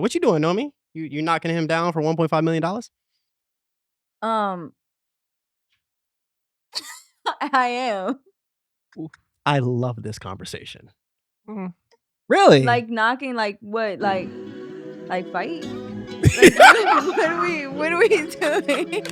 What you doing, Nomi? You knocking him down for $1.5 million? I am. I love this conversation. Really? Like knocking, like what? Like fight? What are we doing?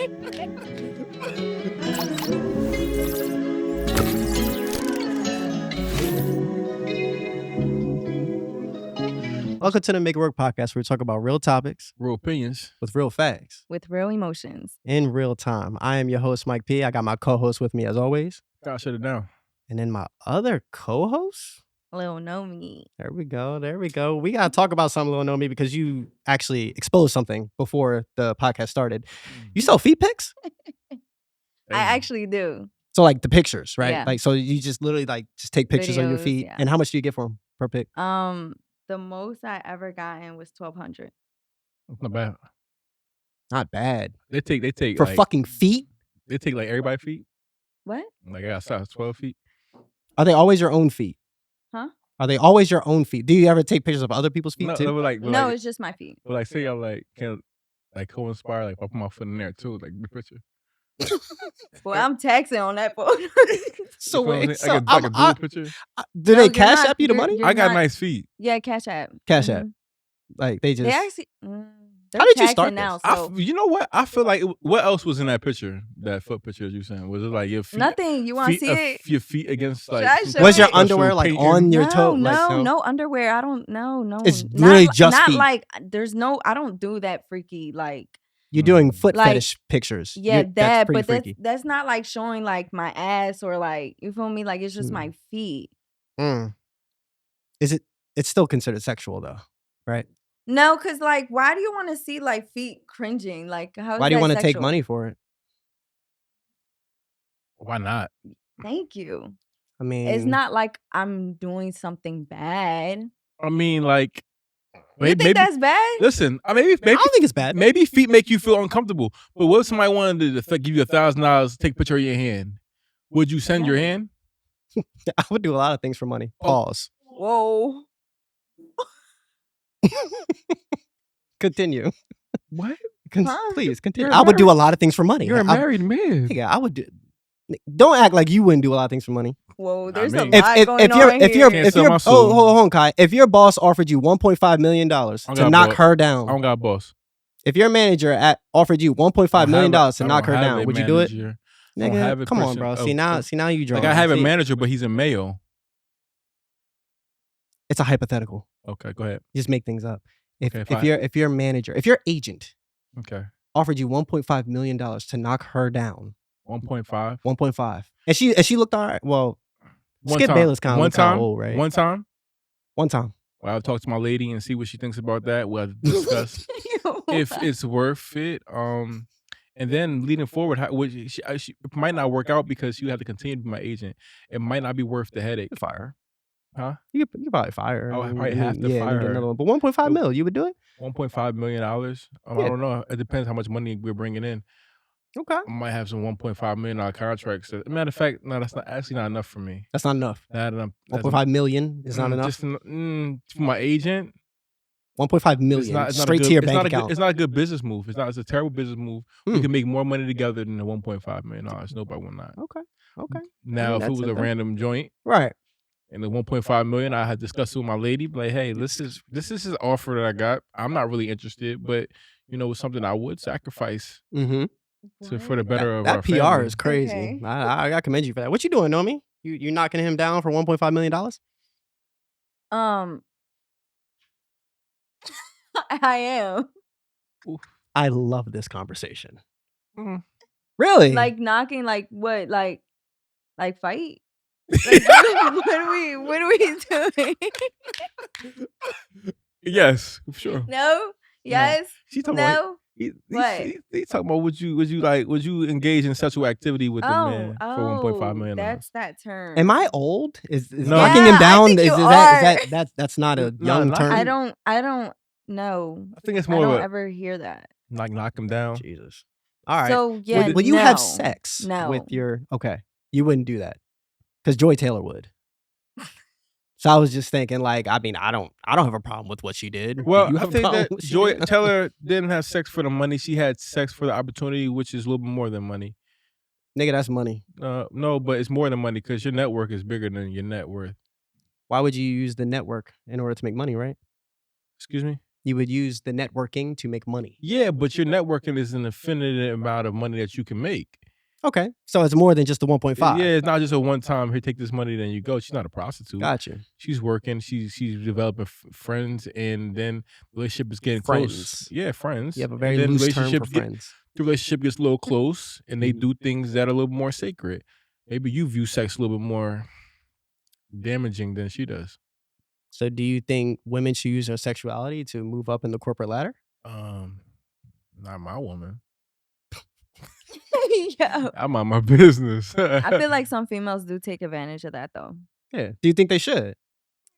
Welcome to the Make It Work podcast, where we talk about real topics, real opinions, with real facts, with real emotions, in real time. I am your host, Mike P. I got my co-host with me as always. Gotta shut it down. And then my other co-host, Lil Nomi. There we go. We gotta talk about something, Lil Nomi, because you actually exposed something before the podcast started. You sell feet pics? I actually do. So like the pictures, right? Yeah. Like so you just literally just take pictures on your feet. Yeah. And how much do you get for them per pic? The most I ever gotten was $1,200. That's not bad. Not bad. They take for like, fucking feet? They take like everybody's feet. What? Like I got size 12 feet. Are they always your own feet? Huh? Are they always your own feet? Do you ever take pictures of other people's feet too? No, it's just my feet. But like say y'all like can like co-inspire, like if I put my foot in there too, like the picture. Well, I'm taxing on that photo. So wait, so like a dual picture. Do they cash app you the money? I got nice feet. Yeah, cash app. Cash app. Like they just. They actually. How did you start now? this? So. You know what? I feel like what else was in that picture? That foot picture you sent, was it like your feet? Nothing. You want to see it? Your feet against like. Was your underwear like on your toe? No underwear. I don't. No. It's really just not feet. Like there's no. I don't do that freaky like. You're doing foot fetish pictures. Yeah, but freaky. that's not like showing like my ass or like, you feel me? Like it's just my feet. Is it? It's still considered sexual though, right? No, because like, why do you want to see like feet cringing? Like, how? Why do you want to take money for it? Why not? Thank you. I mean, it's not like I'm doing something bad. I mean, like. Maybe that's bad? Listen, maybe I don't think it's bad. Maybe feet make you feel uncomfortable. But what if somebody wanted to give you $1,000 to take a picture of your hand? Would you send your hand? I would do a lot of things for money. Pause. Whoa. Continue. What? Please continue. I would do a lot of things for money. You're a married man. Yeah, I would do. Don't act like you wouldn't do a lot of things for money. Whoa, there's a lot going on here. Hold on, Kai. If your boss offered you $1.5 million to knock her down, I don't got a boss. If your manager offered you $1.5 million to knock her down, would you do it? Nigga, come on, bro. See now you drunk. Like I have a manager, but he's a male. It's a hypothetical. Okay, go ahead. Just make things up. If your manager, if your agent, offered you $1.5 million to knock her down. 1.5. 1.5. And she looked all right. Well, Skip Bayless kind of old, right? One time. Well, I'll talk to my lady and see what she thinks about that. We'll discuss if it's worth it. And then leading forward, she it might not work out because she would have to continue to be my agent. It might not be worth the headache. Fire. Huh? You probably fire her. I probably have to fire her. Another one. But 1.5 mil, you would do it? $1.5 million. I don't know. It depends how much money we're bringing in. Okay. I might have some $1.5 million contracts. Matter of fact, no, that's not enough for me. That's not enough. Not enough. 1.5 million is not enough. Just for my agent. 1.5 million straight to your bank account. It's not a good business move. It's a terrible business move. We can make more money together than the $1.5 million. Nobody will not. Okay. Now, if it was a random joint, right, and the 1.5 million, I had discussed it with my lady, like, hey, this is his offer that I got. I'm not really interested, but it's something I would sacrifice. For the better of our family. That PR is crazy. Okay. I commend you for that. What you doing, Nomi? You knocking him down for $1.5 million? I am. I love this conversation. Really? Like knocking, like what? Like fight? Like, what are we doing? Yes, sure. No. Yes. She's talking no. About, he talking about would you engage in sexual activity with the man for $1.5 million? That's that term. Am I old? Is knocking him down? That's not a young term? I don't know. I think it's more. I don't ever hear that. Like knock him down. Jesus. All right. So yeah. Will you have sex with your? Okay, you wouldn't do that because Joy Taylor would. So I was just thinking, like, I mean, I don't have a problem with what she did. Well, Do you I have a think problem that with what she Joy did? Taylor didn't have sex for the money. She had sex for the opportunity, which is a little bit more than money. Nigga, that's money. No, but it's more than money because your network is bigger than your net worth. Why would you use the network in order to make money, right? Excuse me? You would use the networking to make money. Yeah, but your networking is an infinite amount of money that you can make. Okay. So it's more than just the 1.5. Yeah, it's not just a one time, here, take this money, then you go. She's not a prostitute. Gotcha. She's working, she's developing friends, and then the relationship is getting Friends. close. Yeah, friends. You have a very And then loose term for relationship friends. the relationship gets a little close, and they do things that are a little more sacred. Maybe you view sex a little bit more damaging than she does. So do you think women should use their sexuality to move up in the corporate ladder? Not my woman. Yeah. I'm on my business. I feel like some females do take advantage of that though. Yeah. Do you think they should?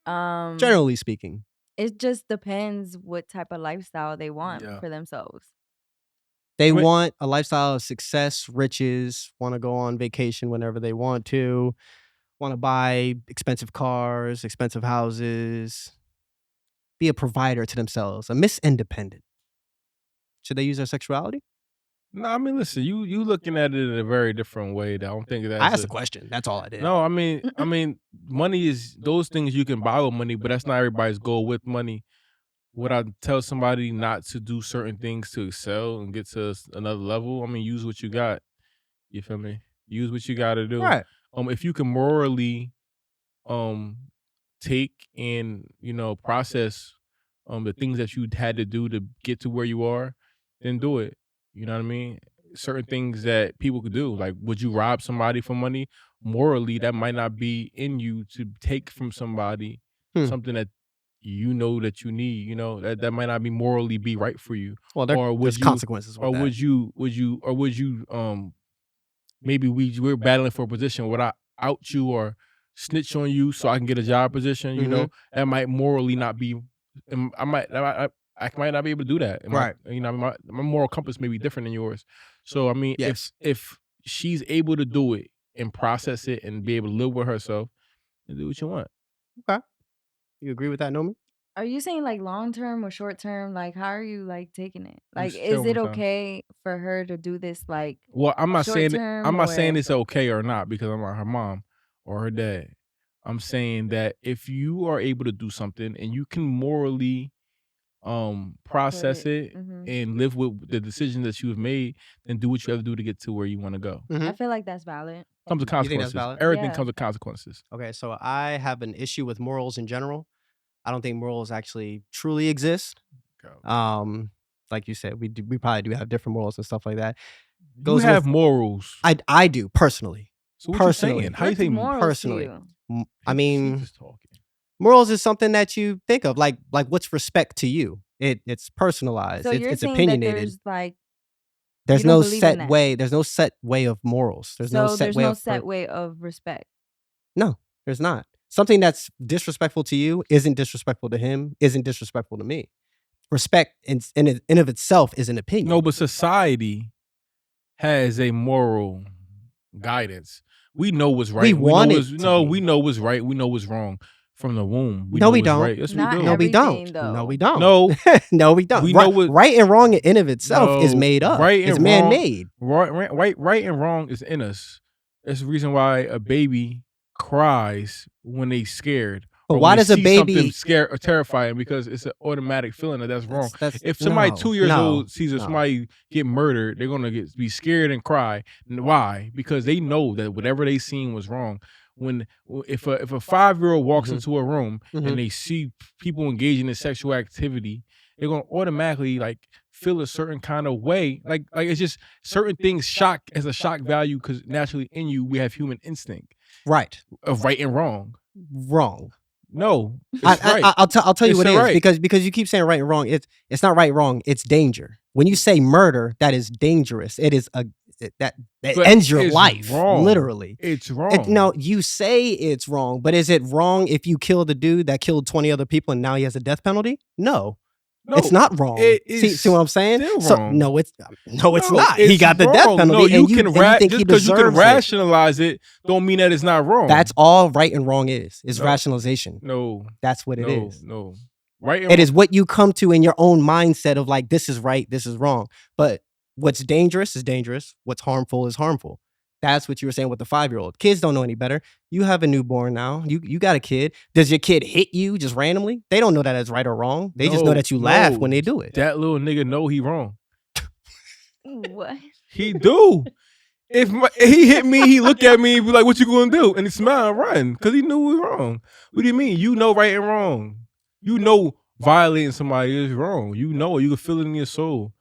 Generally speaking. It just depends what type of lifestyle they want Yeah. for themselves. They want a lifestyle of success, riches, want to go on vacation whenever they want to buy expensive cars, expensive houses, be a provider to themselves, a Miss Independent. Should they use their sexuality? No, I mean, listen, you looking at it in a very different way. I don't think that's I asked a question. That's all I did. No, I mean, money is those things you can buy with money, but that's not everybody's goal with money. Would I tell somebody not to do certain things to excel and get to another level? I mean, use what you got. You feel me? Use what you got to do. Right. If you can morally, take and process, the things that you had to do to get to where you are, then do it. You know what I mean? Certain things that people could do, like would you rob somebody for money? Morally, that might not be in you to take from somebody something that you know that you need. You know that might not be morally be right for you. Well, there's consequences with or that. would you maybe we're battling for a position. Would I out you or snitch on you so I can get a job position? You know, that might morally not be. I might not be able to do that. Right. My moral compass may be different than yours. So I mean, Yes. if she's able to do it and process it and be able to live with herself, then do what you want. Okay. You agree with that, Nomi? Are you saying like long term or short term? Like, how are you like taking it? Like, Just is chill it one time. okay for her to do this? Like, Well, I'm not saying short-term I'm not or- saying it's okay or not because I'm not her mom or her dad. I'm saying that if you are able to do something and you can morally process it and live with the decision that you have made, then do what you have to do to get to where you want to go. I feel like that's valid. Comes with You think consequences. that's valid? Everything Yeah. comes with consequences. Okay, so I have an issue with morals in general. I don't think morals actually truly exist. Like you said, we probably do have different morals and stuff like that. You Goes have with- morals. I do personally. So what personally. you saying? How you What's think morals to personally? you? I mean, She's just talking. morals is something that you think of, like what's respect to you. It's personalized. So you're it's saying opinionated. that there's like There's you don't no believe in set that? way. There's no set way of morals. There's no set way of set way of respect. No, there's not. Something that's disrespectful to you isn't disrespectful to him, isn't disrespectful to me. Respect in of itself is an opinion. No, but society has a moral guidance. We know what's right. We want know it what's, to no, be. we know what's right. We know what's wrong from the womb. No, know we what's don't. Right. Yes, Not we do. No, we don't. everything, though. No, we don't. No. No, we don't. We right, know what- right and wrong in of itself is No, made up. right It's and wrong- man-made. Right and wrong is in us. That's the reason why a baby cries when they scared. But or why when they does a see baby- something scare or terrifying? Because it's an automatic feeling that's wrong. That's- If somebody no, 2 years no, old sees no. somebody get murdered, they're gonna be scared and cry. And why? Because they know that whatever they seen was wrong. If a 5-year-old walks Mhm. into a room Mhm. and they see people engaging in sexual activity, they're gonna automatically like feel a certain kind of way. Like it's just certain things shock as a shock value because naturally in you we have human instinct Right. of right and wrong. Wrong. No, it's right. I'll tell you It's what it is right. because you keep saying right and wrong. It's not right and wrong. It's danger. When you say murder, that is dangerous. It is that But ends your it's life, wrong. literally. It's wrong. No, you say it's wrong, but is it wrong if you kill the dude that killed 20 other people and now he has a death penalty? No. No, it's not wrong. it See is what I'm saying? still So wong. no, it's not. it's He got the death wrong. penalty, No, you and can you think just he because you can deserves it. rationalize it, don't mean that it's not wrong. That's all right and wrong is No. rationalization. No, That's what it is. No, right and It is what you come to in your own mindset of like, this is right, this is wrong. But what's dangerous is dangerous. What's harmful is harmful. That's what you were saying with the 5-year-old. Kids don't know any better. You have a newborn now. You got a kid. Does your kid hit you just randomly? They don't know that it's right or wrong. They just know that you laugh when they do it. That little nigga know he wrong. What? He do. If he hit me, he look at me and be like, "What you gonna do?" And he smile and run because he knew we was wrong. What do you mean? You know right and wrong. You know violating somebody is wrong. You know it. You can feel it in your soul.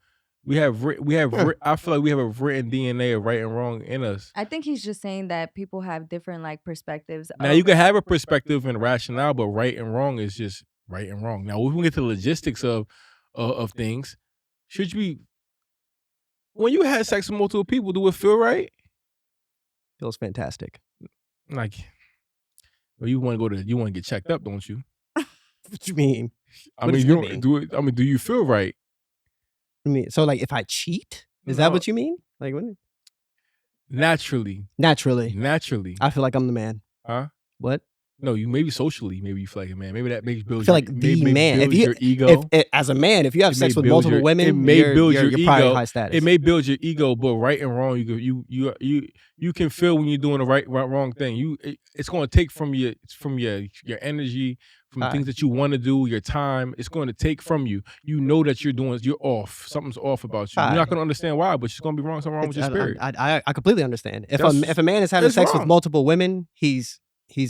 I feel like we have a written DNA of right and wrong in us. I think he's just saying that people have different like perspectives. Now you can have a perspective and rationale, but right and wrong is just right and wrong. Now when we get to the logistics of things, should you be when you had sex with multiple people, do it feel right? Feels fantastic. Like, well, you want to get checked up, don't you? What you mean? Do you feel right? I mean, so like if I cheat, is that what you mean? Like when? Naturally. I feel like I'm the man. Huh? What? No, you maybe socially, maybe you feel like a man. Maybe that makes build. I feel like the man. If your ego. As a man, if you have sex with multiple women, it may build your you're ego. probably high status. It may build your ego, but right and wrong, you can feel when you're doing the wrong thing. It's going to take from your energy, from the things that you want to do, your time. It's going to take from you. You know that you're off. Something's off about you. You're not going to understand why, but it's going to be wrong. Something wrong with your spirit. I completely understand. If a man is having sex with multiple women, he's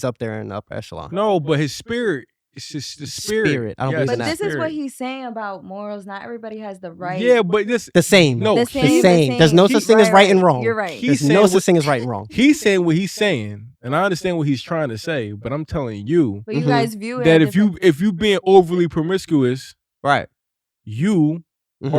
up there in the upper echelon. No, but his spirit. It's just the spirit. I don't believe in that. But this is what he's saying about morals. Not everybody has the right. Yeah, but the same. No, the same. There's no such thing as right and wrong. You're right. There's no such thing as right and wrong. He's saying what he's saying, and I understand what he's trying to say. But I'm telling you, but you guys view it that if you being overly promiscuous, right, or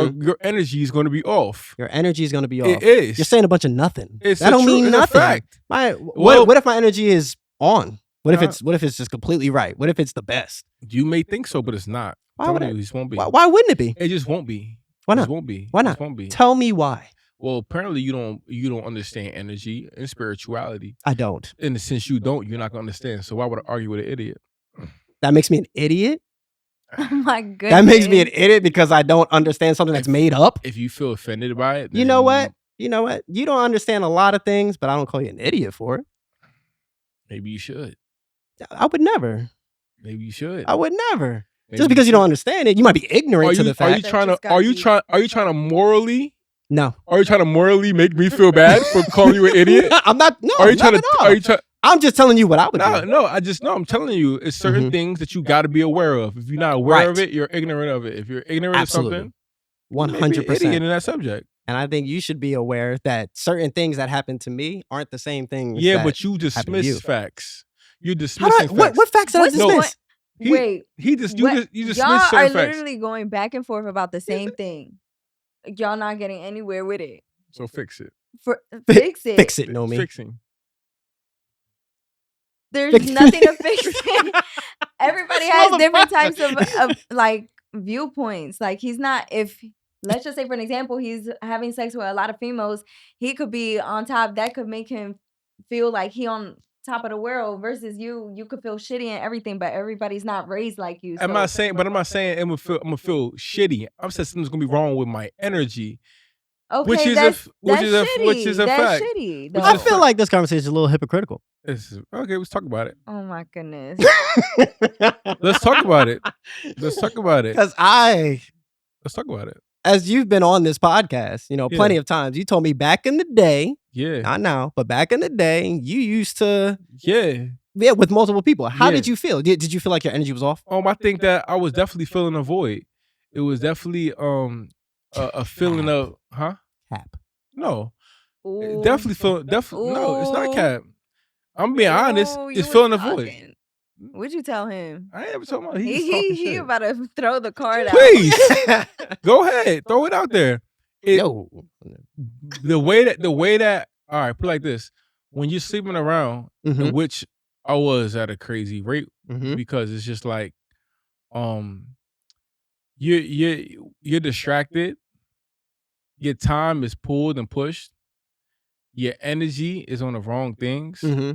your energy is going to be off. Your energy is going to be off. It is. You're saying a bunch of nothing. That don't mean nothing. Fact. What if my energy is on? What if it's just completely right? What if it's the best? You may think so, but it's not. Why would it? It just won't be. Why wouldn't it be? It just won't be. Why not? It won't be. Why not? It won't be. Tell me why. Well, apparently you don't understand energy and spirituality. I don't. And since you don't, you're not gonna understand. So why would I argue with an idiot? That makes me an idiot? Oh my goodness. That makes me an idiot because I don't understand something that's made up? If you feel offended by it, you know what? You don't understand a lot of things, but I don't call you an idiot for it. Maybe you should. I would never. Maybe you should. I would never. Maybe just because you don't understand it, you might be ignorant to the fact. Are you trying to morally? No. Are you trying to morally make me feel bad for calling you an idiot? I'm not. No. Are you trying to? I'm just telling you what I would do. No. I'm telling you, it's certain things that you got to be aware of. If you're not aware of it, you're ignorant of it. If you're ignorant of something, 100% in that subject. And I think you should be aware that certain things that happen to me aren't the same things. Yeah, but you dismiss facts. You're dismissing facts. What facts did I dismiss? Wait. You dismiss Y'all certain are facts. literally going back and forth about the same thing. Y'all not getting anywhere with it. So fix it. Fix it. Fix it, no me. Fixing. There's nothing to fix it. Everybody has different types of like viewpoints. Like he's not, if let's just say for an example, he's having sex with a lot of females, he could be on top. That could make him feel like he on top of the world versus you could feel shitty and everything, but everybody's not raised like you. I'm not saying I'm gonna feel shitty. I'm saying something's gonna be wrong with my energy. Okay, which is a fact. Shitty, I feel like this conversation is a little hypocritical. Okay, let's talk about it. Oh my goodness. Let's talk about it. Let's talk about it. Let's talk about it. As you've been on this podcast, plenty of times, you told me back in the day, not now, but back in the day, you used to, with multiple people. How did you feel? Did you feel like your energy was off? I think that I was definitely feeling a void. It was definitely a feeling of, cap. No, Ooh. definitely no, it's not cap. I'm being honest. It's feeling a void. What'd you tell him? I ain't ever told him. He about to throw the card out. Please, go ahead, throw it out there. The way that. All right, put it like this: when you're sleeping around, which I was at a crazy rate, because it's just like, you're distracted. Your time is pulled and pushed. Your energy is on the wrong things. Mm-hmm.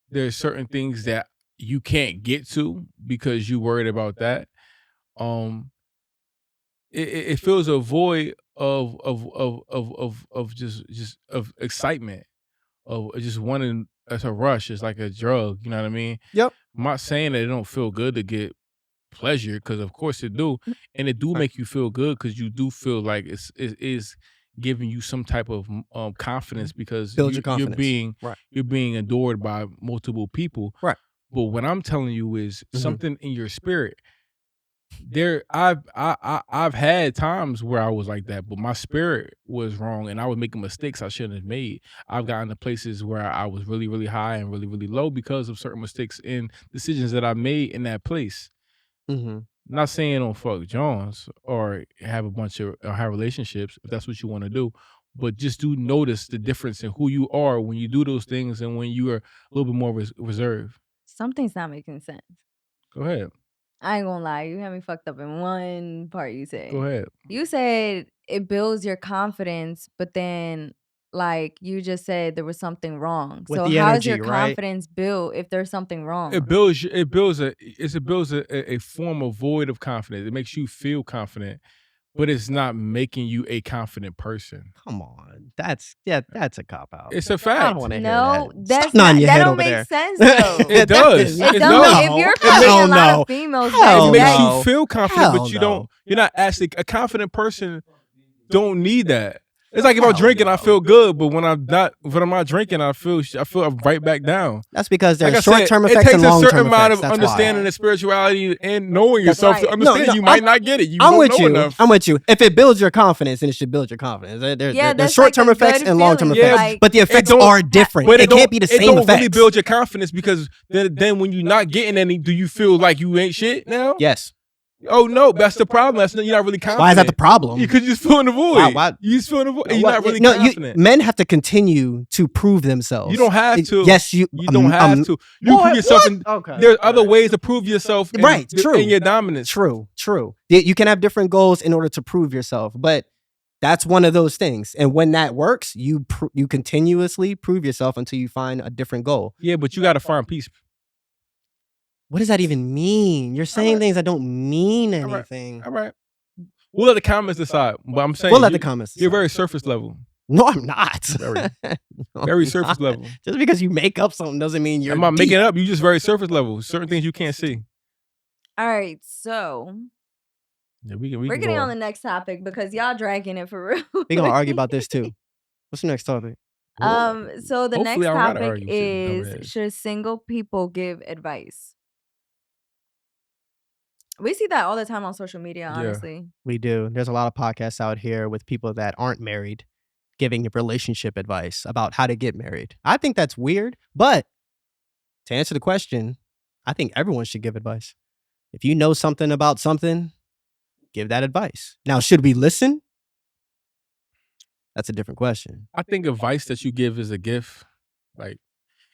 There's certain things that you can't get to because you worried about that. It fills a void of just of excitement, of just wanting. It's a rush. It's like a drug. You know what I mean? Yep. I'm not saying that it don't feel good to get pleasure, because of course it do, and it do Right. make you feel good because you do feel like it is giving you some type of confidence, because Build your confidence. Right. you're being adored by multiple people. Right. But what I'm telling you is Mhm. something in your spirit. I've had times where I was like that, but my spirit was wrong and I was making mistakes I shouldn't have made. I've gotten to places where I was really, really high and really, really low because of certain mistakes and decisions that I made in that place. Mm-hmm. Not saying don't fuck Jones or have a bunch of or have relationships if that's what you want to do, but just do notice the difference in who you are when you do those things and when you are a little bit more reserved. Something's not making sense. Go ahead. I ain't gonna lie, you had me fucked up in one part you said. Go ahead. You said it builds your confidence, but then like you just said there was something wrong. With So the how is your energy, right? confidence built if there's something wrong? It builds a form of void of confidence. It makes you feel confident, but it's not making you a confident person. Come on, that's a cop out. It's a I fact. don't want to hear No, that. that's Stop nodding not your that head don't over make there. sense though. It does. It It don't. does. If you're Hell fucking a lot no. of females, Hell It makes that, you feel confident, Hell but you no. don't. You're not actually a confident person. Don't need that. It's like if I'm Hell drinking, I no. feel good, but when I'm not drinking, I feel right back down. That's because there's Like I said, short-term it effects takes and a long-term certain amount effects. of That's understanding why. and spirituality and knowing That's yourself to right. understand. No, You might not get it. You I'm don't with know you. enough. I'm with you. If it builds your confidence, then it should build your confidence. There's that's short-term like a effects good and long-term feeling, effects, like- but the effects don't- are different. But It can't be the same It don't effects. really build your confidence, because then when you're not getting any, do you feel like you ain't shit now? Yes. Oh no, that's the problem. You're not really confident. Why is that the problem? Because you just feel in the void. Why- You just feel in the void. You're What- not really no, confident. men have to continue to prove themselves. You don't have to. Yes, you. You don't have to. You what? prove yourself. What? Okay. There's other ways to prove yourself. Right, true. In your dominance. True. You can have different goals in order to prove yourself, but that's one of those things. And when that works, you continuously prove yourself until you find a different goal. Yeah, but you got to find peace. What does that even mean? You're saying things that don't mean right. anything. All right. We'll let the comments decide. But I'm saying We'll let the comments You're decide. very surface level. No, I'm not. Very. No, Very I'm surface not. level. Just because you make up something doesn't mean you're I'm not deep. making it up. You just very surface level. Certain things you can't see. All right, so Yeah, we we're can getting go on the next topic because y'all dragging it for real. We're gonna argue about this too. What's the next topic? So the Hopefully next I don't gotta topic argue with shit is, dumbass. should single people give advice? We see that all the time on social media, Yeah. honestly. We do. There's a lot of podcasts out here with people that aren't married giving relationship advice about how to get married. I think that's weird, but to answer the question, I think everyone should give advice. If you know something about something, give that advice. Now, should we listen? That's a different question. I think advice that you give is a gift. Like,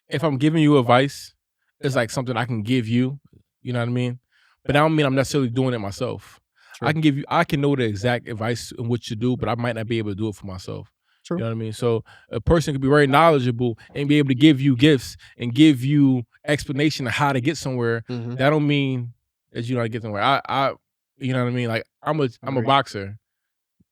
if I'm giving you advice, it's like something I can give you. You know what I mean? But I don't mean I'm necessarily doing it myself. True. I can know the exact advice and what you do, but I might not be able to do it for myself. True. You know what I mean? So a person could be very knowledgeable and be able to give you gifts and give you explanation of how to get somewhere. Mhm. That don't mean that you know how to get somewhere. I you know what I mean? Like I'm a Agreed. boxer.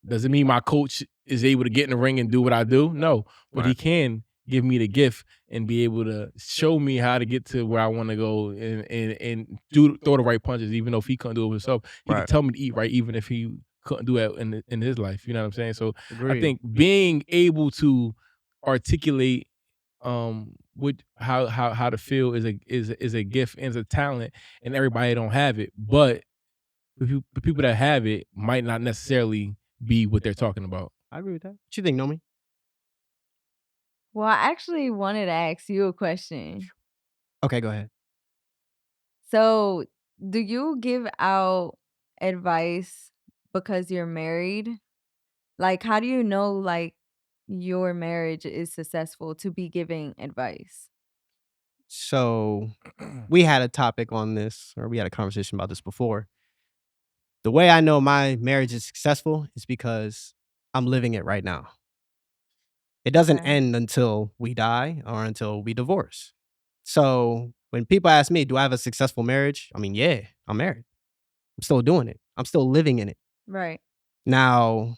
Does it mean my coach is able to get in the ring and do what I do? No. But he Right. can give me the gift and be able to show me how to get to where I want to go and throw the right punches, even though if he couldn't do it himself. He Right. could tell me to eat right, even if he couldn't do that in his life. You know what I'm saying? So Agreed. I think being able to articulate what how to feel is a gift and is a talent, and everybody don't have it. But the people that have it might not necessarily be what they're talking about. I agree with that. What you think, Nomi? Well, I actually wanted to ask you a question. Okay, go ahead. So, do you give out advice because you're married? Like, how do you know, like, your marriage is successful to be giving advice? So we had a topic on this, or we had a conversation about this before. The way I know my marriage is successful is because I'm living it right now. It doesn't end until we die or until we divorce. So when people ask me, do I have a successful marriage? I mean, yeah, I'm married. I'm still doing it. I'm still living in it. Right. Now,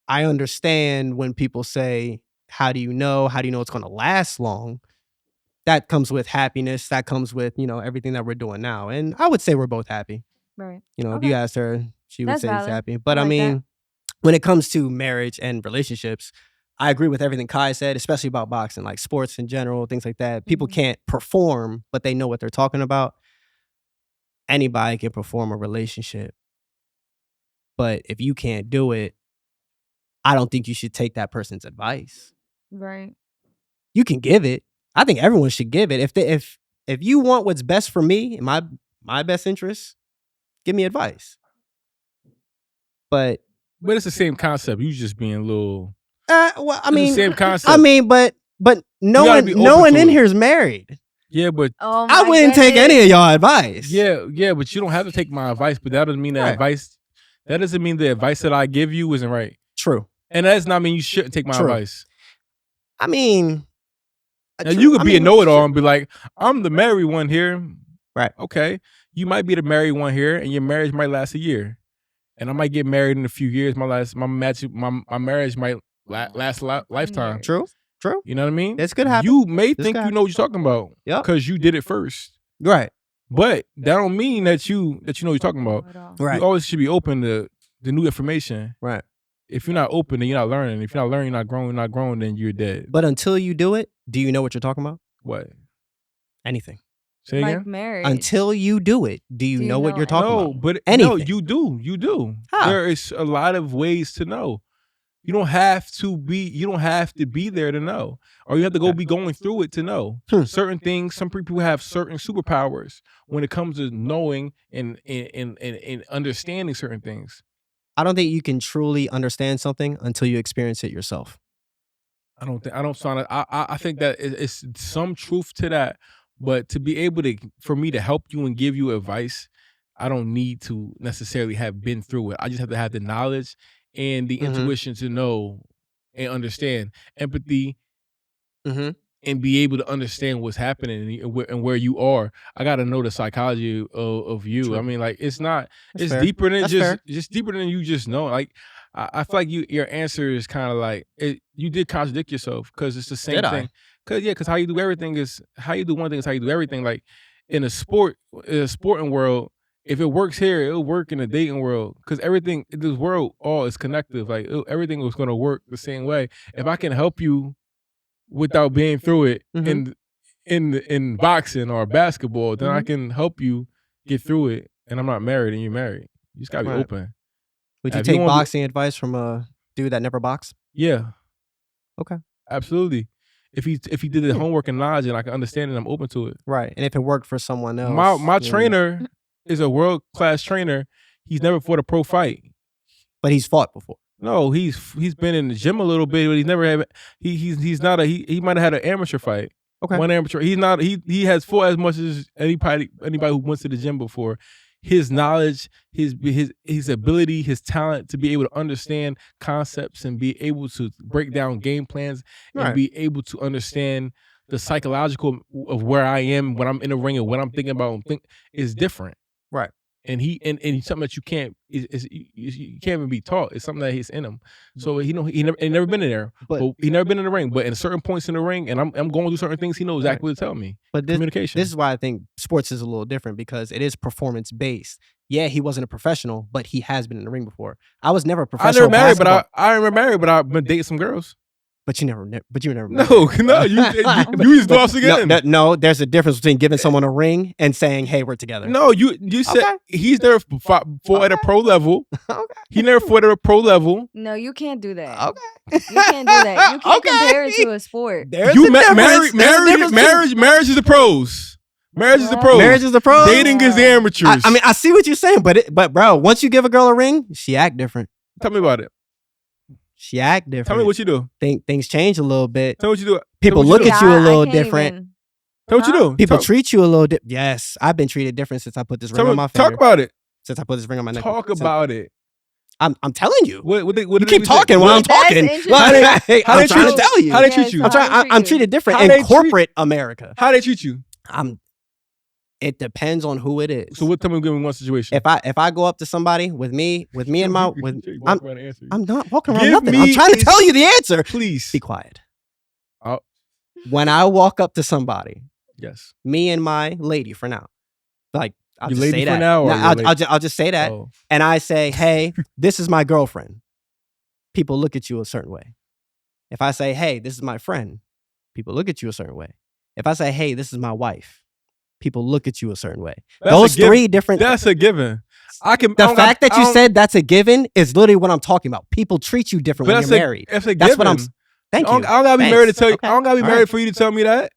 I understand when people say, how do you know? How do you know it's going to last long? That comes with happiness. That comes with, everything that we're doing now. And I would say we're both happy. Right. If you asked her, she would That's say she's valid. happy. But I I like mean, that. when it comes to marriage and relationships, I agree with everything Kai said, especially about boxing, like sports in general, things like that. People can't perform, but they know what they're talking about. Anybody can perform a relationship. But if you can't do it, I don't think you should take that person's advice. Right. You can give it. I think everyone should give it. If you want what's best for me and my best interest, give me advice. But it's the same concept. You just being a little. Well, I mean, the same concept. I mean, but no one in here is married. Yeah, but I wouldn't take any of y'all advice. Yeah, but you don't have to take my advice. But that doesn't mean that advice. That doesn't mean the advice that I give you isn't right. True. And that does not mean you shouldn't take my advice. I mean, now you could be a know-it-all and be like, I'm the married one here. Right. Okay. You might be the married one here, and your marriage might last a year. And I might get married in a few years. My marriage might last a lifetime. True. You know what I mean? This could happen. You may think you know what you're talking about. Yeah. Because you did it first. Right. But that don't mean that you know what you're talking about. Right. You always should be open to the new information. Right. If you're not open, then you're not learning. If you're not learning, you're not growing, then you're dead. But until you do it, do you know what you're talking about? What? Anything. Say again? Like marriage. Until you do it, do you know what you're talking about? No, but anything. No, you do. You do. How? There is a lot of ways to know. You don't have to be there to know. Or you have to be going through it to know. Certain things, some people have certain superpowers when it comes to knowing and understanding certain things. I don't think you can truly understand something until you experience it yourself. I think that it's some truth to that, but to be able for me to help you and give you advice, I don't need to necessarily have been through it. I just have to have the knowledge and the intuition to know and understand, empathy, and be able to understand what's happening and where you are. I got to know the psychology of you. True. I mean, like it's fair. Deeper than just deeper than you just know. Like I feel like your answer is kind of like you did contradict yourself because it's the same thing. Because how you do everything is how you do one thing is how you do everything. Like in a sporting world, if it works here, it'll work in the dating world. Because everything, this world, all is connective. Like everything was going to work the same way. If I can help you without being through it in boxing or basketball, then I can help you get through it. And I'm not married, and you're married. You just gotta be open. Would you take boxing advice from a dude that never boxed? Yeah. Okay. Absolutely. If he did the homework and knowledge, and I can understand it, I'm open to it. Right. And if it worked for someone else, my trainer is a world-class trainer. He's never fought a pro fight, but he's fought before. No, he's been in the gym a little bit, but he's never had. He's not he might have had an amateur fight. Okay. One amateur. He's not. He has fought as much as anybody who went to the gym before. His knowledge, his ability, his talent to be able to understand concepts and be able to break down game plans and be able to understand the psychological of where I am when I'm in the ring and what I'm thinking about is different. Right. And he's something that you can't even be taught. It's something that he's in him. So he never been in there, but he never been in the ring. But in certain points in the ring, and I'm going through certain things, he knows exactly what to tell me. But communication. This is why I think sports is a little different because it is performance based. Yeah, he wasn't a professional, but he has been in the ring before. I was never a professional. I never married, but I've been dating some girls. But you never. No, you just lost again. No, there's a difference between giving someone a ring and saying, "Hey, we're together." No, you said he's never fought at a pro level. Okay. He never fought at a pro level. No, you can't do that. Okay, you can't do that. You can't compare it to a sport. Marriage is the pros. Marriage is the pros. Marriage is the pros. Dating is the amateurs. I mean, I see what you're saying, but bro, once you give a girl a ring, she act different. Tell me about it. She act different. Tell me what you do. Things change a little bit. Tell me what you do. People look at you a little different. Tell what you do. People treat you a little different. Yes, I've been treated different since I put this ring on my finger. Talk about it. Since I put this ring on my neck. Talk about it. I'm telling you. What you keep talking while I'm talking. How I'm trying to tell you. How they treat you? I'm treated different in corporate America. How they treat you? It depends on who it is. So what? Tell me, give me one situation. If I go up to somebody with me and my I'm not walking around Give nothing. me I'm trying to tell you the answer. Please be quiet. Oh. When I walk up to somebody, yes, me and my lady for now, like I'll your just lady say for that. now, or I'll just say that, and I say, hey, this is my girlfriend. People look at you a certain way. If I say, hey, this is my friend, people look at you a certain way. If I say, hey, this is my wife, people look at you a certain way. Those three different. That's a given. The fact that you said that's a given is literally what I'm talking about. People treat you different when you're married. That's what I'm. Thank you. I don't gotta be married to tell you. Okay. I don't gotta be married for you to tell me that.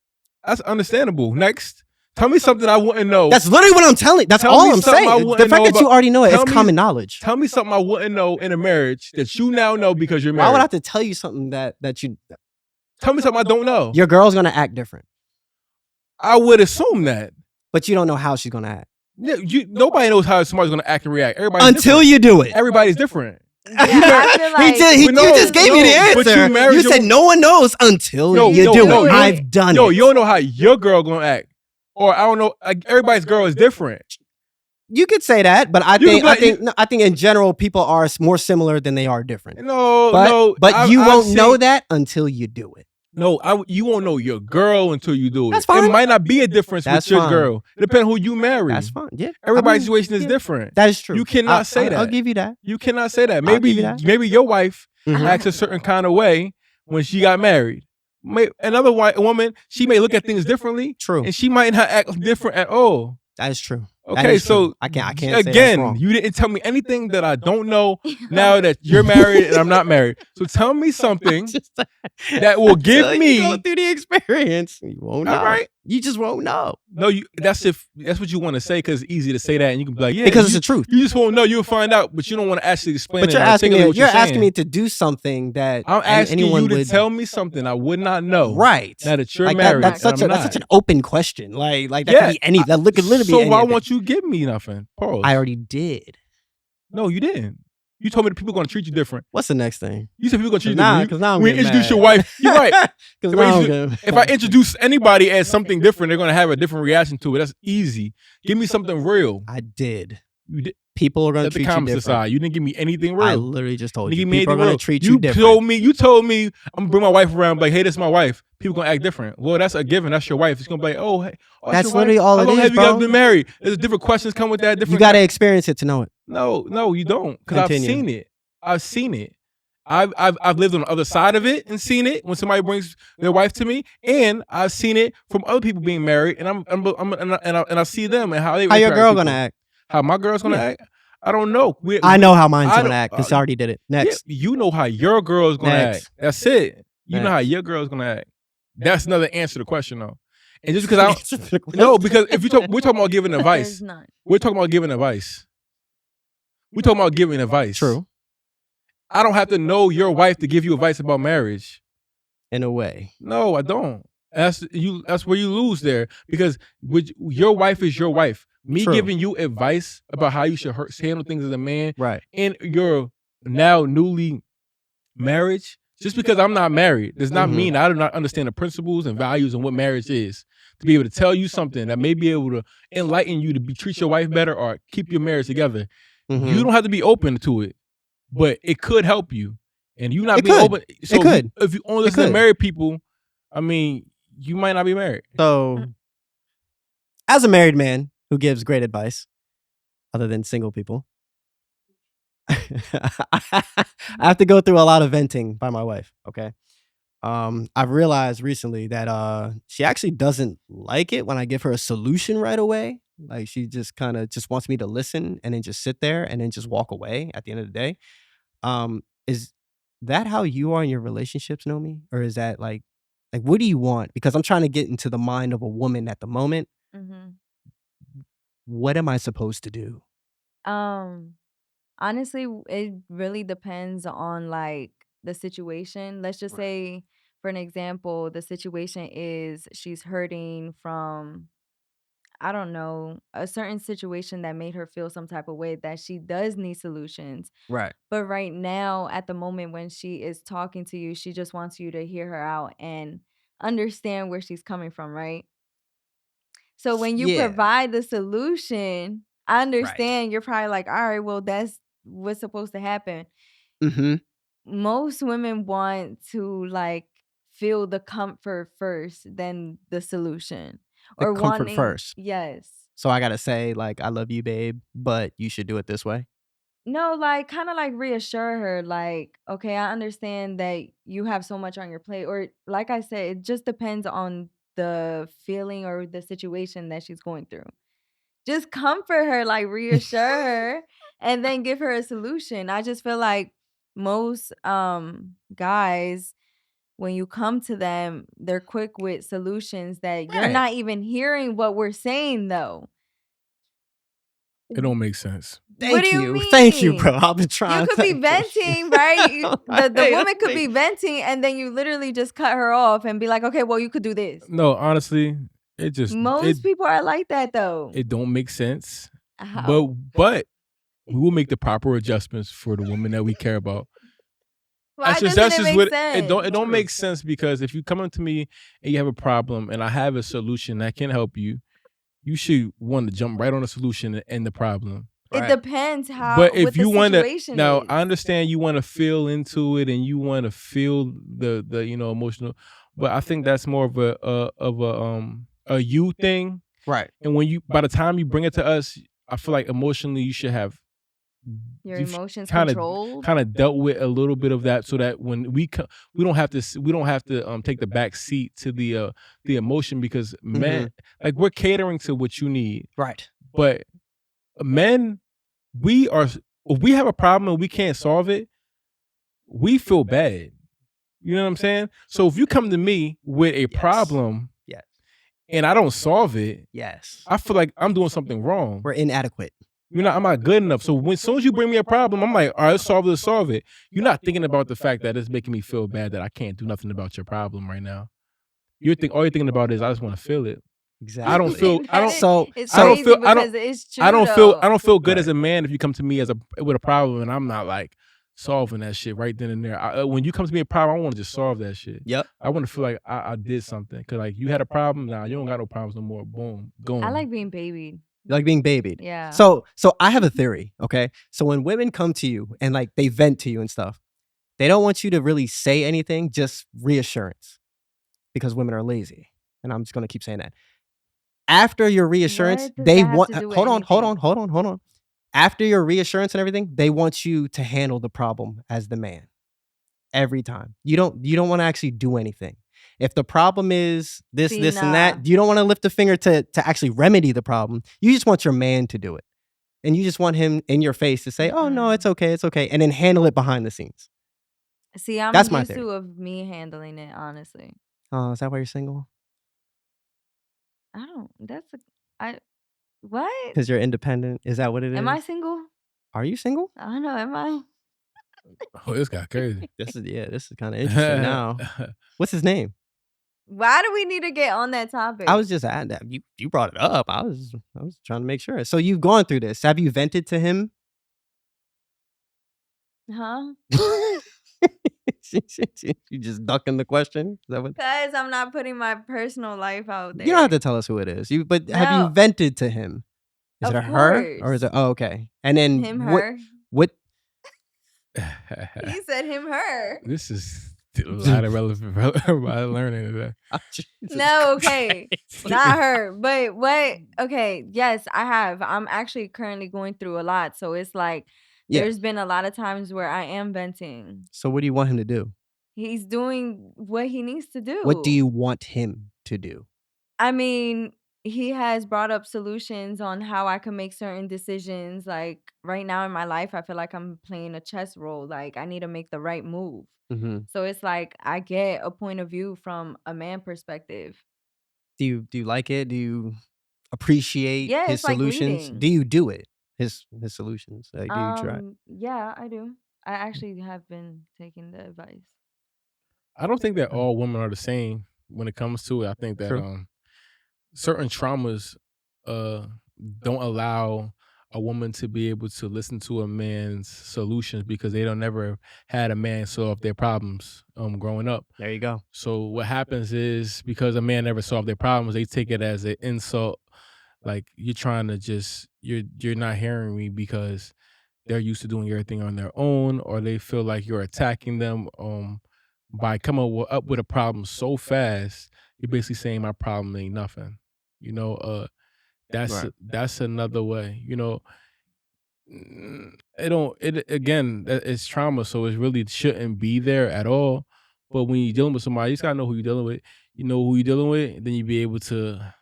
That's understandable. Next, tell me something I wouldn't know. That's literally what I'm telling. That's all I'm saying. The fact that you already know it is common knowledge. Tell me something I wouldn't know in a marriage that you now know because you're married. Why would I have to tell you something that you? Tell me something I don't know. Your girl's gonna act different. I would assume that, but you don't know how she's gonna act. Yeah, nobody knows how somebody's gonna act and react. Everybody until you do it. Everybody's different. Yeah, I feel like you just gave me the answer. You said no one knows until you do it. I've done it. You don't know how your girl gonna act, or I don't know. Like, everybody's girl is different. You could say that, but I think in general people are more similar than they are different. But you won't know that until you do it. No, you won't know your girl until you do it. That's fine. It might not be a difference with your girl. It depends who you marry. That's fine. Yeah. Everybody's situation is different. That is true. You cannot say that. I'll give you that. You cannot say that. Maybe your wife acts a certain kind of way when she got married. Another woman, she may look at things differently. True. And she might not act different at all. That is true. Okay, so I can't again, you didn't tell me anything that I don't know now that you're married and I'm not married. So tell me something that will give me go through the experience. You won't know. Right? You just won't know. No, that's what you want to say because it's easy to say that and you can be like, yeah, because it's the truth. You just won't know. You'll find out, but you don't want to actually explain. But you're asking me to do something that I'm asking you to tell me something I would not know. Right. Now that you're married, that's such an open question. Like that could be any. That could literally be anything. So why won't you give me nothing? Pause. I already did. No, you didn't. You told me that people are going to treat you different. What's the next thing? You said people are going to treat you different. Because now I'm when you introduce your wife, you're right. If I introduce anybody as something different, they're going to have a different reaction to it. That's easy. Give me something real. I did. You did. People are going to treat you different. Aside. You didn't give me anything real. I literally just told you. People are going to treat you different. You told me I'm going to bring my wife around. Like, hey, this is my wife. People going to act different. Well, that's a given. That's your wife. It's going to be like, oh, hey. Oh, that's literally all it is, How long have you guys been married? There's different questions come with that. You got to experience it to know it. No, you don't. Because I've seen it. I've lived on the other side of it and seen it when somebody brings their wife to me, and I've seen it from other people being married, and I see them and how they. How your girl gonna act? How my girl's gonna act? I don't know. I know how mine's gonna act because I already did it. Next, you know how your girl's gonna act. That's it. You know how your girl's gonna act. That's another answer to the question though. And just because because if we're talking about giving advice, we're talking about giving advice. We're talking about giving advice. True. I don't have to know your wife to give you advice about marriage. In a way. No, I don't. That's where you lose there. Because your wife is your wife. Me giving you advice about how you should handle things as a man, right, in your now newly marriage, just because I'm not married does not mean I do not understand the principles and values and what marriage is. To be able to tell you something that may be able to enlighten you to treat your wife better or keep your marriage together. You don't have to be open to it. But it could help you, and you not being open. So it could. If you only listen to married people, I mean, you might not be married. So, as a married man who gives great advice, other than single people, I have to go through a lot of venting by my wife. Okay, I've realized recently that she actually doesn't like it when I give her a solution right away. Like she just kind of just wants me to listen and then just sit there and then just walk away at the end of the day. Is that how you are in your relationships, Nomi? Or is that like what do you want? Because I'm trying to get into the mind of a woman at the moment. What am I supposed to do? Honestly, it really depends on like the situation. Let's just say, for an example, the situation is she's hurting from, I don't know, a certain situation that made her feel some type of way that she does need solutions. Right. But right now, at the moment when she is talking to you, she just wants you to hear her out and understand where she's coming from, right? So when you Yeah. provide the solution, I Right. understand you're probably like, all right, well, that's what's supposed to happen. Mm-hmm. Most women want to like feel the comfort first than the solution. The Or comfort wanting, first. yes. So I gotta say, like, I love you, babe, but you should do it this way. No, like kind of like reassure her, like, okay, I understand that you have so much on your plate. Or like I said, it just depends on the feeling or the situation that she's going through. Just comfort her, like reassure her, and then give her a solution. I just feel like most guys, when you come to them, they're quick with solutions that you're Right. not even hearing what we're saying though. It don't make sense. What Thank do you you. Thank you, bro. mean? I've been You trying could to be venting, right? The Hey, woman could be venting, and then you literally just cut her off and be like, okay, well, you could do this. No, honestly, it Most people are like that though. it don't make sense. How? But we will make the proper adjustments for the woman that we care about. Why doesn't it make what sense? it don't make sense, because if you come up to me and you have a problem and I have a solution that can help you, you should want to jump right on the solution and end the problem. It depends But what if the you want to, situation now is. I understand you want to feel into it and you want to feel the emotional, but I think that's more of a you thing. Right. And when you, by the time you bring it to us, I feel like emotionally you should have Your emotions kind controlled. of dealt with a little bit of that, so that when we don't have to take the back seat to the emotion, because men, like, we're catering to what you need, Right. but men, if we have a problem and we can't solve it, we feel bad. You know what I'm saying? So if you come to me with a problem, Yes. and I don't solve it, Yes. I feel like I'm doing something wrong. We're inadequate. I'm not good enough. So as soon as you bring me a problem, I'm like, all right, let's solve it. You're not thinking about the fact that it's making me feel bad that I can't do nothing about your problem right now. All you're thinking about is, I just want to feel it. Exactly. I don't feel It's I don't crazy feel because it's true. I don't feel good Right. as a man if you come to me with a problem and I'm not like solving that shit right then and there. When you come to me with a problem, I want to just solve that shit. Yep. I want to feel like I did something, because like, you had a problem, now you don't got no problems no more. Boom, go. I like being babied. You like being babied. Yeah. So I have a theory, okay? So when women come to you and like they vent to you and stuff, they don't want you to really say anything, just reassurance. Because women are lazy. And I'm just gonna keep saying that. After your reassurance, What does they that have want to do with hold on. anything? After your reassurance and everything, they want you to handle the problem as the man. Every time. You don't want to actually do anything. If the problem is this, See, this, and nah. that, you don't want to lift a finger to actually remedy the problem. You just want your man to do it. And you just want him in your face to say, oh, no, it's okay. And then handle it behind the scenes. See, I'm That's my used theory. to of me handling it, honestly. Oh, is that why you're single? I don't. What? Because you're independent? Is that what it is? Am I single? Are you single? I don't know. Am I? Oh, this got crazy. This is kind of interesting now. What's his name? Why do we need to get on that topic? I was just adding that. You brought it up. I was trying to make sure. So you've gone through this. Have you vented to him? Huh? You just ducking the question? Is that what? Because I'm not putting my personal life out there. You don't have to tell us who it is. But have you No. vented to him? Is it Of a her or is course. it? Oh, okay. And then Him, what? her. What? He said him, her. This is a lot of relevant learning today. Oh, Jesus No, okay. Christ. Not her. But what? Okay. Yes, I have. I'm actually currently going through a lot. So it's like Yeah. there's been a lot of times where I am venting. So what do you want him to do? He's doing what he needs to do. What do you want him to do? I mean, he has brought up solutions on how I can make certain decisions. Like right now in my life, I feel like I'm playing a chess role. Like I need to make the right move. Mm-hmm. So it's like I get a point of view from a man perspective. Do you like it? Do you appreciate Yeah, his it's like solutions? leading. Do you do it? His solutions. Like, do you try? Yeah, I do. I actually have been taking the advice. I don't think that all women are the same when it comes to it. I think that True. certain traumas uh don't allow a woman to be able to listen to a man's solutions because they don't never had a man solve their problems growing up. There you go. So what happens is because a man never solved their problems, they take it as an insult. Like you're trying to just you're not hearing me because they're used to doing everything on their own, or they feel like you're attacking them by coming up with a problem so fast. You're basically saying my problem ain't nothing. You know, Right. that's another way. You know, it don't it again. It's trauma, so it really shouldn't be there at all. But when you're dealing with somebody, you just gotta know who you're dealing with. You know who you're dealing with, then you be able to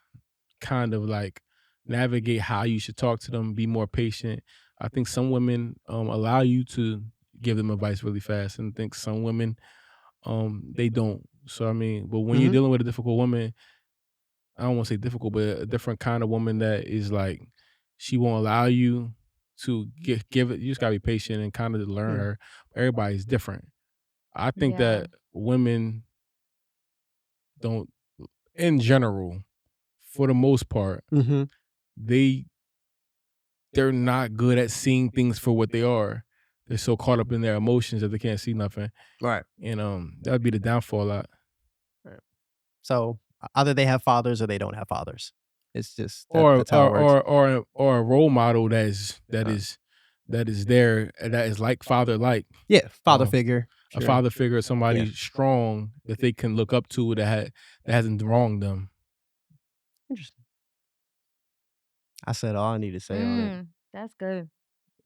kind of like navigate how you should talk to them, be more patient. I think some women allow you to give them advice really fast, and I think some women they don't. So I mean, but when you're Mhm. dealing with a difficult woman, I don't want to say difficult, but a different kind of woman that is like she won't allow you to give it. You just gotta be patient and kind of learn Yeah. her. Everybody's different. I think Yeah. that women don't, in general, for the most part, Mhm. they they're not good at seeing things for what they are. They're so caught up in their emotions that they can't see nothing, Right. and that'd be the downfall a lot. Right. So either they have fathers or they don't have fathers. It's just that Or that's how it works. a role model that Uh, is there that is like father like yeah, father um, figure. a Sure. father figure, somebody Yeah. strong that they can look up to that hasn't wronged them Interesting. I said all I need to say on it. That's good.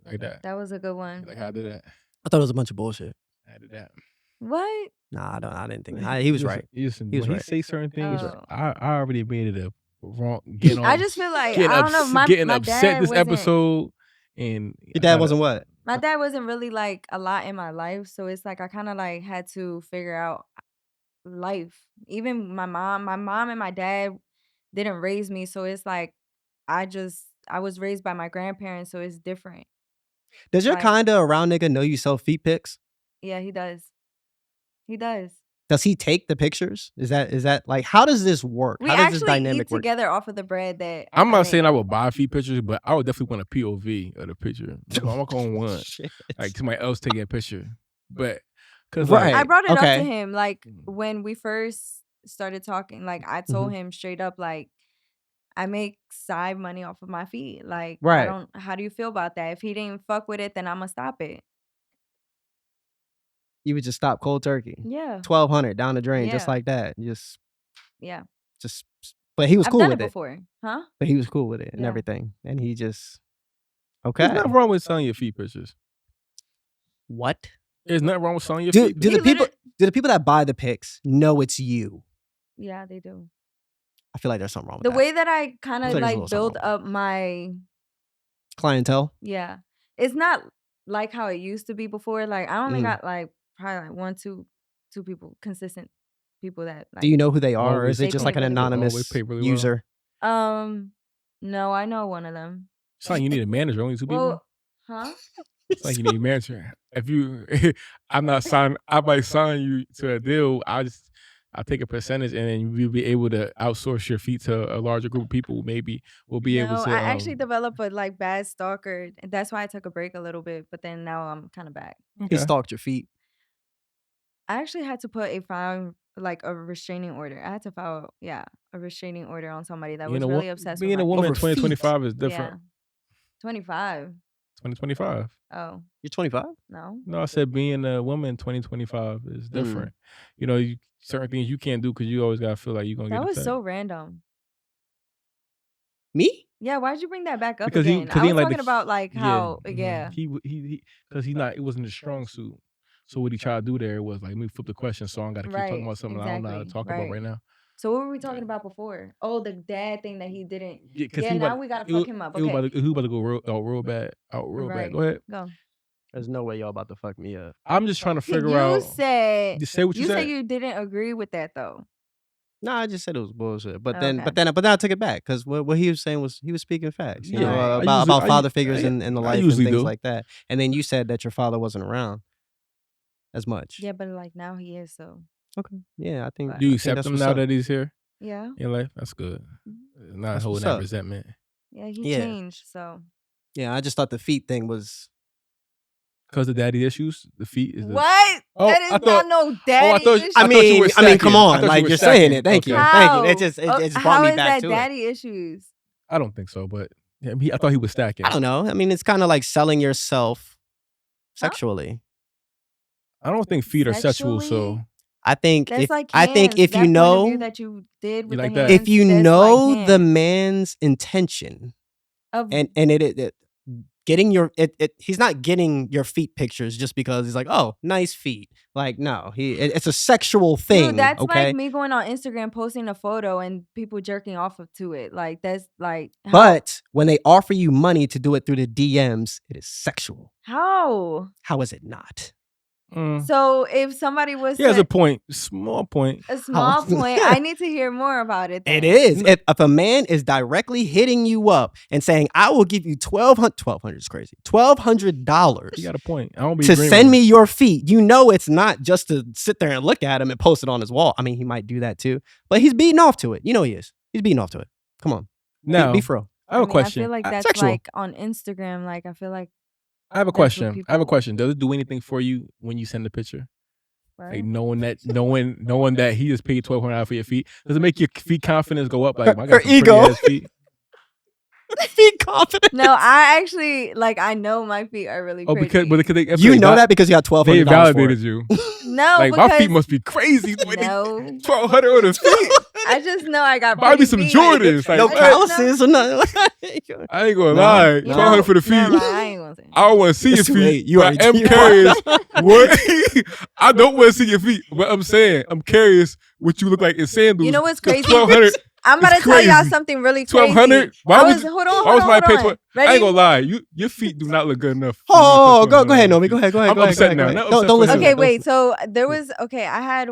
like that. That was a good one. Like how I did that. I thought it was a bunch of bullshit. I did that. What? Nah, I didn't think. He, He was listen, right. listen, He was when he right. say certain things, right. Oh. I already made it a wrong I just feel like getting I don't know. getting My upset dad this wasn't. episode, and Your I dad gotta wasn't what? My dad wasn't really like a lot in my life, so it's like I kind of like had to figure out life. Even my mom and my dad didn't raise me, so it's like I was raised by my grandparents, so it's different. Does your Like, kinda around nigga know you sell feet pics? yeah, he does. He does. Does he take the pictures? Is that like how does this work? We How does this actually eat dynamic work? together off of the bread that I'm I not saying make. I would buy feet pictures, but I would definitely want a POV of the picture. I'm not gonna want Shit. like somebody else taking a picture, but because Right. I brought it up to Okay. him like when we first started talking. Like I told Mhm. him straight up, like I make side money off of my feet. Like I Right. don't. How do you feel about that? If he didn't fuck with it, then I'ma stop it. You would just stop cold turkey. Yeah. 1,200 down the drain just Yeah. like that. Yeah. Just but he was I've cool done it with it. before. Huh? But he was cool with it and Yeah. everything. And he just there's okay. nothing wrong with selling your feet pictures. What? There's nothing wrong with selling your Do feet do pictures. the people do the people that buy the pics know it's you? Yeah, they do. I feel like there's something wrong with The that. way that I kind I of feel like there's a little like something build wrong with up my clientele. yeah, it's not like how it used to be before. Like I only Mm. got like probably like one, two people, consistent people that Do you like know who they are, or is Always it they just pay like an really well. always anonymous pay really well. user? No, I know one of them. It's like you need a manager. Only two people. Well, huh? It's like you need a manager. If you, I'm not sign. I might sign you to a deal. I'll take a percentage, and then you'll be able to outsource your feet to a larger group of people. Maybe we'll be able No, to. I actually developed a like bad stalker, and that's why I took a break a little bit. But then now I'm kind of back. He Okay. stalked your feet. I actually had to put a restraining order. I had to file, yeah, a restraining order on somebody that Being was a really wo- obsessed with being my a woman in Over feet. 2025 is feet. different. Yeah, 25. 2025. Oh You're 25? no, No, I said being a woman in 2025 is different. You know, certain things you can't do because you always gotta feel like you're gonna that get was upset. so random. Me? Yeah, why'd you bring that back up Because again? I he was like talking about like how yeah. he because he not it wasn't his strong suit. So what he tried to do there was like let me flip the question, so I don't got to keep talking Right, about something I don't know how to exactly, talk about right. right now. So what were we talking about before? Oh, the dad thing that he didn't. Yeah, because Yeah, now we gotta fuck him up. he was Okay, about to go real bad. right. Go ahead. Go. There's no way y'all about to fuck me up. I'm just trying to figure You out. said Just say what you said. you didn't agree with that though. No, I just said it was bullshit. But Okay. then I took it back because what he was saying was he was speaking facts. You Yeah, know, Right. about father figures in the I life and usually things do. like that. And then you said that your father wasn't around as much. Yeah, but like now he is so. Okay. Yeah, I think. Do you I think accept that's him what's now up. that he's here Yeah. in your life? That's good. Mhm. Not That's holding what's that up. resentment. Yeah, he Yeah. changed. So Yeah, I just thought the feet thing was. Because of daddy issues, the feet is the. what? Oh, That I is thought. not no Oh, daddy issue. I thought you were I mean, come stacking. I on, thought you like were you're saying stacking. it. Thank you, Okay. thank you. How? It just brought How me is back that to it. daddy issues? I don't think so, but yeah, I thought he was stacking. I don't know. I mean, it's kind of like selling yourself Huh? sexually. I don't think feet are sexual, so Sexually? I think That's like I think hands. if you That point of view know that you did You with like the that? hands, if you that's know like the hands. man's intention Of and it getting your he's not getting your feet pictures just because he's like, oh, nice feet. Like, no, it's a sexual thing. dude, that's okay, like me going on Instagram posting a photo and people jerking off to it. Like that's like but when they offer you money to do it through the DMs, it is sexual. how? How is it not? So if somebody was He has to a point, small point. a small point, I need to hear more about it. It Then. is. If a man is directly hitting you up and saying, I will give you $1,200 is crazy. $1,200 He got a point. I don't be to agreeing send with me him. your feet. You know it's not just to sit there and look at him and post it on his wall. I mean, he might do that too, but he's beating off to it. You know he is. He's beating off to it. Come on. Now, Be for real. I have a mean, question. I feel like that's sexual. like on Instagram. Like I feel like I have a that's what question. I have a people- question. Does it do anything for you when you send the picture? right? Like knowing that he just paid $1,200 for your feet, does it make your feet confidence go up? Like I got Her some ego. pretty ass feet. Feet confident. No, I actually like. I know my feet are really Oh, pretty. because they, You know that because you got $1,200 they for validated it. you. No, Like because my feet must be crazy. no. $1,200 on the feet. I just know I got Buy me pretty some feet. Jordans. Like, No I what? just calluses or nothing. I ain't gonna No, lie. no. You $1,200 for the feet. never mind, I ain't gonna say. I don't want to see your It's too feet. late. You but already I am you curious. What I don't want to see your feet, but I'm saying I'm curious what you look like in sandals. You know what's 'cause crazy? 1,200. I'm about to It's tell y'all crazy. something really crazy. 1,200. Why I would was you- hold on, why hold was on, my hold pay on. tw- I Ready? ain't gonna lie. Your feet do not look good enough. for Oh, me to go put ahead, $1,200 Nomi. Go feet. ahead. Go ahead. I'm go ahead, upset go now. ahead. Not Don't upset listen for to Okay, him. wait. So there was I had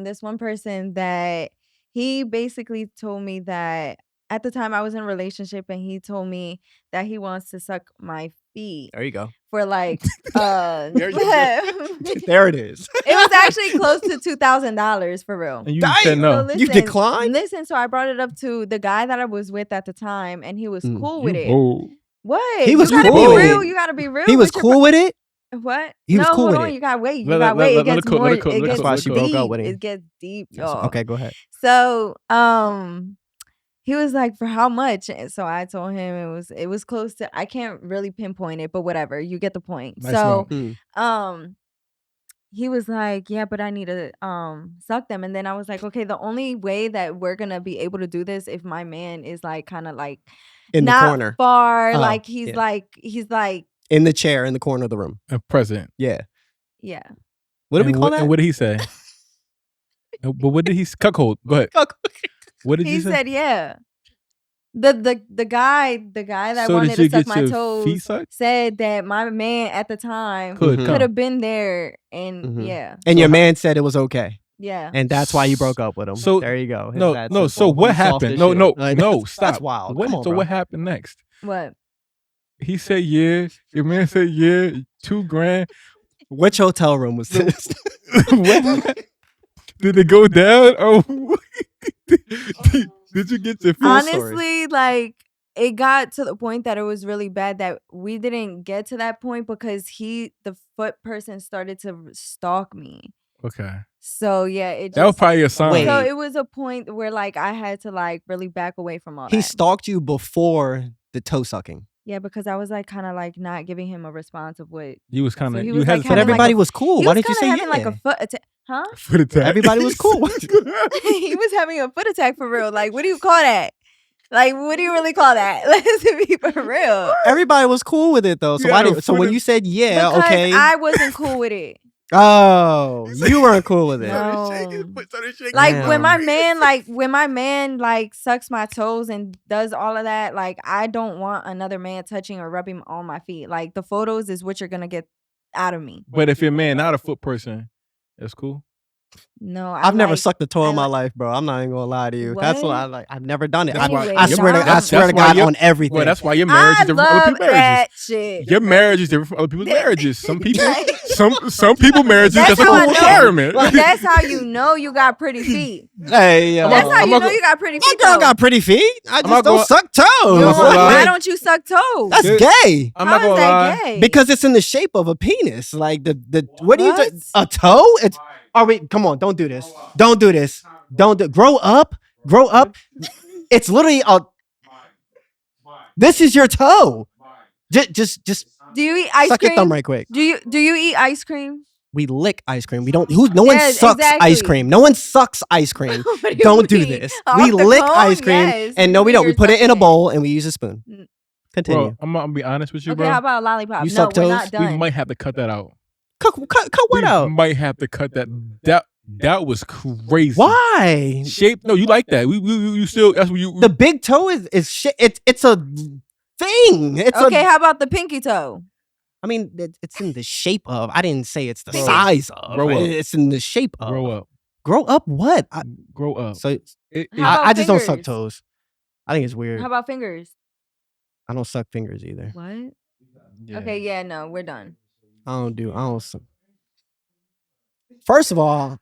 this one person that he basically told me that at the time I was in a relationship and he told me that he wants to suck my feet There you go. for like There you go. it There it is. was actually close to $2,000 for real. And you Dang. said no. So You declined? Listen, so I brought it up to the guy that I was with at the time, and he was cool with You it. bold. What? He was you gotta cool be with real. it. You gotta be real. He was with your cool with it. What? He was no, cool hold with on. it. You gotta wait. You Let- gotta let- wait. let- It let gets it cook, more. let it cook, It let it gets That's why she broke deep. up with him. It gets deep, y'all. Okay, go ahead. So, he was like, "For how much?" And so I told him it was close to. I can't really pinpoint it, but whatever. You get the point. Nice So, Mm. he was like, "Yeah, but I need to suck them." And then I was like, "Okay, the only way that we're gonna be able to do this if my man is like kind of like In the not corner. far, Oh, like he's yeah. like In the chair in the corner of the room. And present. Yeah. yeah." What did we And call that? And what did he say? But what did he cuckold? Go ahead. What did He you say? said, "Yeah." The guy that So wanted did you to suck get my your toes feet sucked? said that my man at the time Could Mhm. could come. have been there, and Mhm. yeah, And So your how- man said it was okay. yeah. And that's why you broke up with him. So- there you go. It's No, that no. So simple. what You soft happened? as No, shit. no, Like, no. that's- Stop. That's wild. What, Come on, so bro. what happened next? What? He said, "Yeah." Your man said, "Yeah." $2,000. Which hotel room was No. this? What? Did it go down? Oh, did you get your feet? Full story. Honestly, like it got to the point that it was really bad that we didn't get to that point because the foot person started to stalk me. Okay, So yeah, it that was just probably a sign. Wait. so it was a point where like I had to like really back away from all He that. stalked you before the toe sucking. Yeah, because I was like kind of like not giving him a response of what You was kind So of. he you was, like, hesitated. But having, like, everybody a- was cool. he Why was did you say kind of having like yeah? a foot attack, huh? Foot attack. Everybody was cool. He was having a foot attack for real. Like, what do you call that? Like, what do you really call that? Let's be for real. Everybody was cool with it though. So You why had a did so when foot- you said yeah, Because okay. I wasn't cool with it. Oh, you weren't cool with it. No. Started shaking. Like Damn. when my man like sucks my toes and does all of that, like I don't want another man touching or rubbing on my feet. Like the photos is what you're gonna get out of me. But if your man not a foot person, that's cool. No, I've never sucked a toe in my life, bro. I'm not even gonna lie to you. That's why I've never done it. I swear to God on everything. Well, that's why your marriage is different from other people's marriages. Shit. Your marriage is different from other people's marriages. Some people, some people marriages that's a requirement. Well, that's how you know you got pretty feet. Hey, that's how you know you got pretty feet. My girl got pretty feet. I just don't suck toes. Why don't you suck toes? That's gay. I'm not gonna lie. Gay? Because it's in the shape of a penis. Like the what do you do? A toe? It's wait, come on, don't do this. Don't do this. Grow up. It's literally this is your toe. Just do you eat ice suck cream? your thumb right quick. Do you eat ice cream? We lick ice cream. We don't. No one sucks ice cream. No one sucks ice cream. Don't do this. We lick ice cream, and no, we don't. We put it in a bowl and we use a spoon. Continue. Bro, I'm gonna be honest with you, bro. Okay, how about lollipop? You suck toes? We're not done. We might have to cut that out. Cut what out? We might have to cut that. That was crazy. Why? Shape? No, you like that. You still. That's what you. The big toe is shit. It's a thing. How about the pinky toe? I mean, it's in the shape of. I didn't say it's the size of. Grow up. It's in the shape of. Grow up. Grow up what? Grow up. So I just don't suck toes. I think it's weird. How about fingers? I don't suck fingers either. What? Yeah. Okay, yeah, no, we're done. I don't suck. First of all,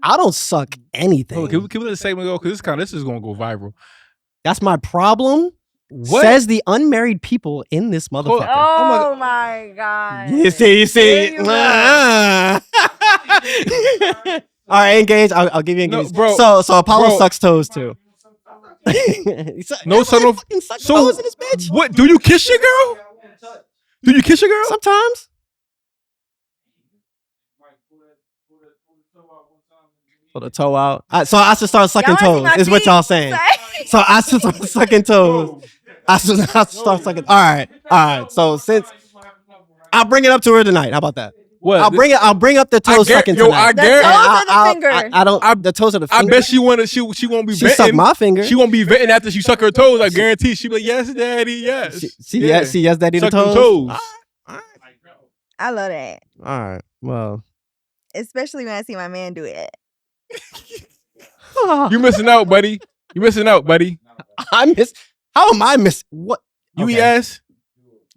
I don't suck anything. Oh, can we let the segment go? Because this is going to go viral. That's my problem. What? Says the unmarried people in this motherfucker. Oh my God. You see. All right, engage. I'll give you engage. No, bro, so Apollo sucks toes too. No, son of. So toes in this bitch. What? Do you kiss your girl? Do you kiss your girl? Sometimes. Pull the toe out. So I should start sucking toes. Is what y'all saying? So I should start sucking toes. I should start sucking. All right. So since I'll bring it up to her tonight. How about that? What? I'll bring up the toes sucking tonight. The toes or the finger? I don't. The toes are the finger. I bet she won't be. She suck my finger. She won't be venting after she suck her toes. I guarantee she'll be like, yes, daddy, yes. Yes, daddy. Suck the toes. All right. I love that. All right. Well, especially when I see my man do it. You missing out, buddy. I miss. How am I miss? What? You eat ass?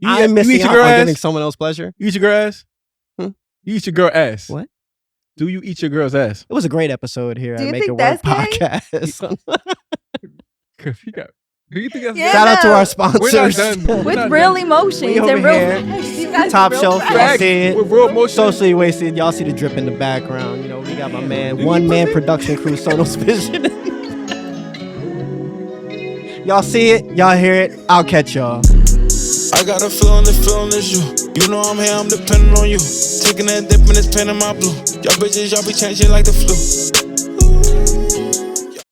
I'm missing out on giving someone else pleasure. You eat your girl ass? You eat your girl ass? What? Do you eat your girl's ass? It was a great episode here at Make It Work Podcast. Do you think that's Shout out to our sponsors. With real emotions and real Top Shelf. Y'all see it. With real emotions. Socially Wasted. Y'all see the drip in the background. You know, we got my man, one-man production crew, Sonos Vision. Y'all see it. Y'all hear it. I'll catch y'all. I got a feeling is you. You know I'm here, I'm depending on you. Taking that dip and it's pen in my blue. Y'all bitches, y'all be changing like the flu.